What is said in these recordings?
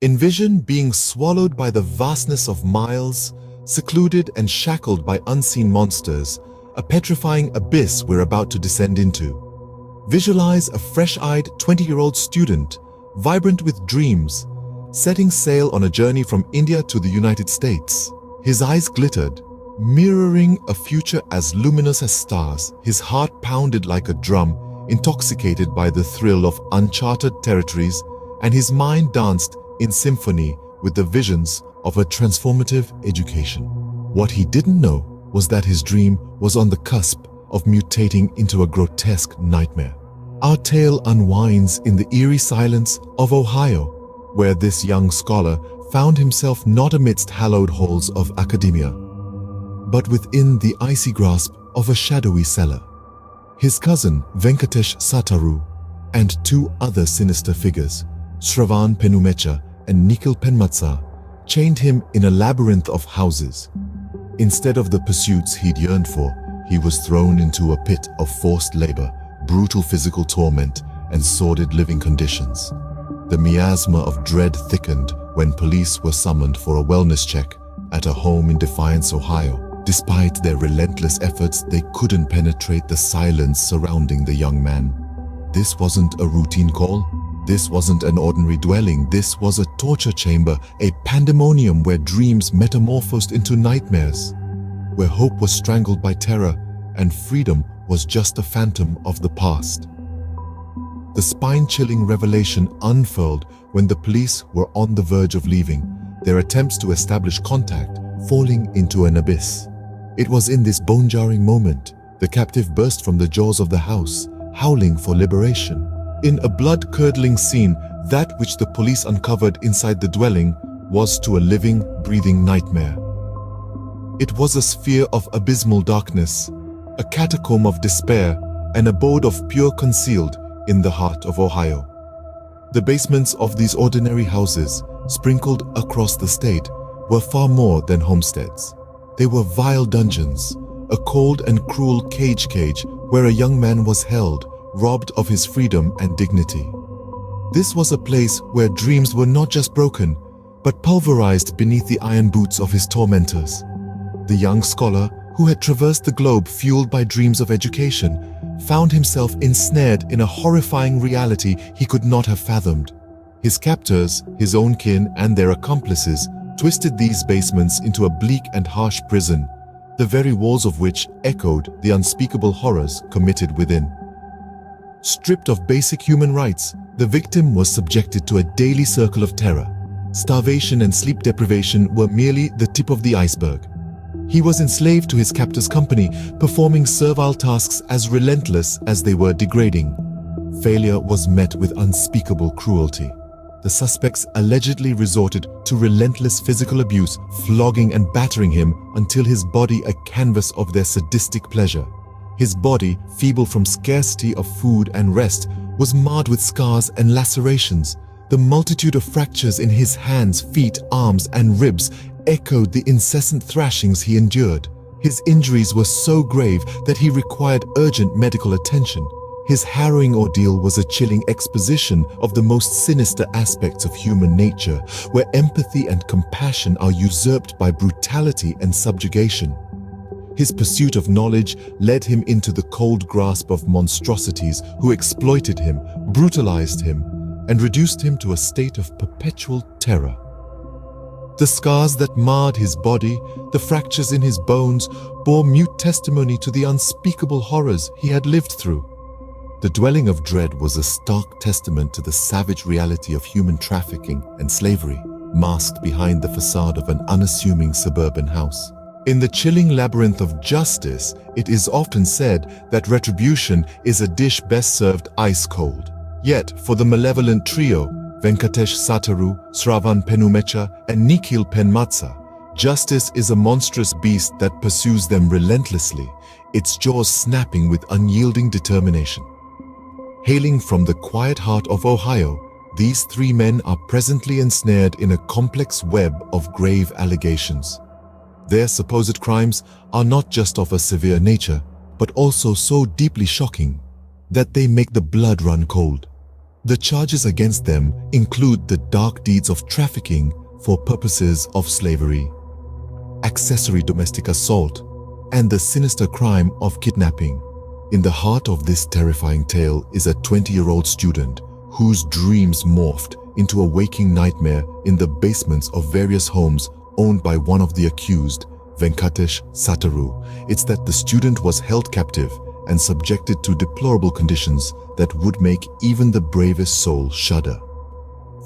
Envision being swallowed by the vastness of miles, secluded and shackled by unseen monsters, a petrifying abyss we're about to descend into. Visualize a fresh-eyed 20-year-old student, vibrant with dreams, setting sail on a journey from India to the United States. His eyes glittered, mirroring a future as luminous as stars. His heart pounded like a drum, intoxicated by the thrill of uncharted territories, and his mind danced in symphony with the visions of a transformative education. What he didn't know was that his dream was on the cusp of mutating into a grotesque nightmare. Our tale unwinds in the eerie silence of Ohio, where this young scholar found himself not amidst hallowed halls of academia, but within the icy grasp of a shadowy cellar. His cousin Venkatesh Sataru and two other sinister figures, Shravan Penumecha and Nikhil Penmatsa, chained him in a labyrinth of houses. Instead of the pursuits he'd yearned for, he was thrown into a pit of forced labor, brutal physical torment, and sordid living conditions. The miasma of dread thickened when police were summoned for a wellness check at a home in Defiance, Ohio. Despite their relentless efforts, they couldn't penetrate the silence surrounding the young man. This wasn't a routine call. This wasn't an ordinary dwelling. This was a torture chamber, a pandemonium where dreams metamorphosed into nightmares, where hope was strangled by terror and freedom was just a phantom of the past. The spine-chilling revelation unfurled when the police were on the verge of leaving, their attempts to establish contact falling into an abyss. It was in this bone-jarring moment the captive burst from the jaws of the house, howling for liberation. In a blood-curdling scene, that which the police uncovered inside the dwelling was to a living, breathing nightmare. It was a sphere of abysmal darkness, a catacomb of despair, an abode of pure concealed in the heart of Ohio. The basements of these ordinary houses, sprinkled across the state, were far more than homesteads. They were vile dungeons, a cold and cruel cage where a young man was held, robbed of his freedom and dignity. This was a place where dreams were not just broken, but pulverized beneath the iron boots of his tormentors. The young scholar, who had traversed the globe fueled by dreams of education, found himself ensnared in a horrifying reality he could not have fathomed. His captors, his own kin, and their accomplices twisted these basements into a bleak and harsh prison, the very walls of which echoed the unspeakable horrors committed within. Stripped of basic human rights, the victim was subjected to a daily circle of terror. Starvation and sleep deprivation were merely the tip of the iceberg. He was enslaved to his captor's company, performing servile tasks as relentless as they were degrading. Failure was met with unspeakable cruelty. The suspects allegedly resorted to relentless physical abuse, flogging and battering him until his body a canvas of their sadistic pleasure. His body, feeble from scarcity of food and rest, was marred with scars and lacerations. The multitude of fractures in his hands, feet, arms, and ribs echoed the incessant thrashings he endured. His injuries were so grave that he required urgent medical attention. His harrowing ordeal was a chilling exposition of the most sinister aspects of human nature, where empathy and compassion are usurped by brutality and subjugation. His pursuit of knowledge led him into the cold grasp of monstrosities who exploited him, brutalized him, and reduced him to a state of perpetual terror. The scars that marred his body, the fractures in his bones, bore mute testimony to the unspeakable horrors he had lived through. The dwelling of dread was a stark testament to the savage reality of human trafficking and slavery, masked behind the facade of an unassuming suburban house. In the chilling labyrinth of justice, it is often said that retribution is a dish best served ice cold. Yet, for the malevolent trio, Venkatesh Sataru, Shravan Penumecha, and Nikhil Penmatsa, justice is a monstrous beast that pursues them relentlessly, its jaws snapping with unyielding determination. Hailing from the quiet heart of Ohio, these three men are presently ensnared in a complex web of grave allegations. Their supposed crimes are not just of a severe nature, but also so deeply shocking that they make the blood run cold. The charges against them include the dark deeds of trafficking for purposes of slavery, accessory domestic assault, and the sinister crime of kidnapping. In the heart of this terrifying tale is a 20-year-old student whose dreams morphed into a waking nightmare in the basements of various homes owned by one of the accused, Venkatesh Sataru. It's that the student was held captive and subjected to deplorable conditions that would make even the bravest soul shudder.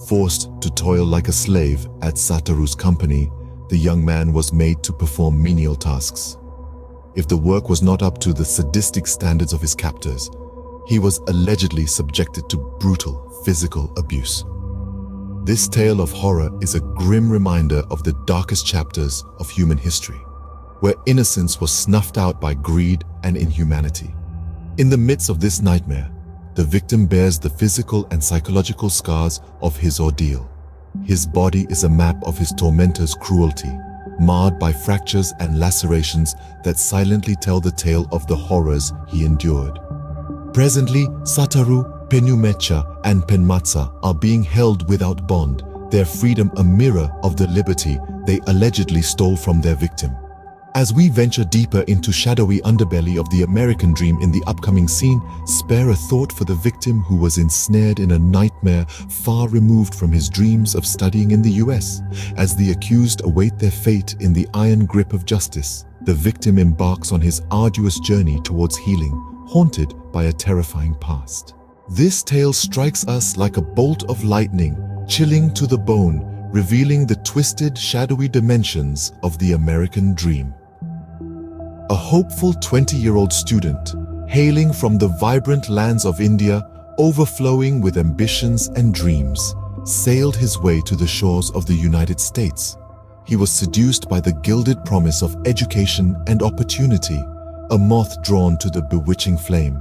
Forced to toil like a slave at Sataru's company, the young man was made to perform menial tasks. If the work was not up to the sadistic standards of his captors, he was allegedly subjected to brutal physical abuse. This tale of horror is a grim reminder of the darkest chapters of human history, where innocence was snuffed out by greed and inhumanity. In the midst of this nightmare, the victim bears the physical and psychological scars of his ordeal. His body is a map of his tormentor's cruelty, marred by fractures and lacerations that silently tell the tale of the horrors he endured. Presently, Sataru, Penumecha, and Penmatsa are being held without bond, their freedom a mirror of the liberty they allegedly stole from their victim. As we venture deeper into shadowy underbelly of the American dream in the upcoming scene, spare a thought for the victim who was ensnared in a nightmare far removed from his dreams of studying in the US. As the accused await their fate in the iron grip of justice, the victim embarks on his arduous journey towards healing, haunted by a terrifying past. This tale strikes us like a bolt of lightning, chilling to the bone, revealing the twisted, shadowy dimensions of the American dream. A hopeful 20-year-old student, hailing from the vibrant lands of India, overflowing with ambitions and dreams, sailed his way to the shores of the United States. He was seduced by the gilded promise of education and opportunity, a moth drawn to the bewitching flame.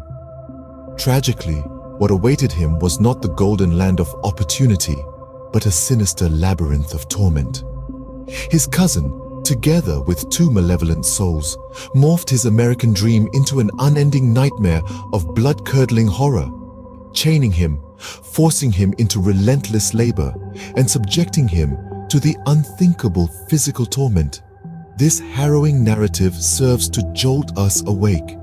Tragically, what awaited him was not the golden land of opportunity, but a sinister labyrinth of torment. His cousin, together with two malevolent souls, morphed his American dream into an unending nightmare of blood-curdling horror, chaining him, forcing him into relentless labor, and subjecting him to the unthinkable physical torment. This harrowing narrative serves to jolt us awake.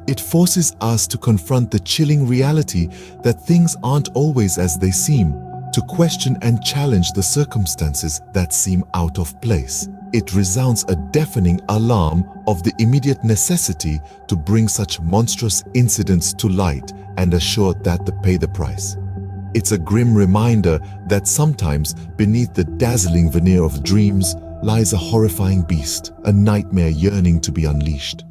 It forces us to confront the chilling reality that things aren't always as they seem, to question and challenge the circumstances that seem out of place. It resounds a deafening alarm of the immediate necessity to bring such monstrous incidents to light and assure that they pay the price. It's a grim reminder that sometimes beneath the dazzling veneer of dreams lies a horrifying beast, a nightmare yearning to be unleashed.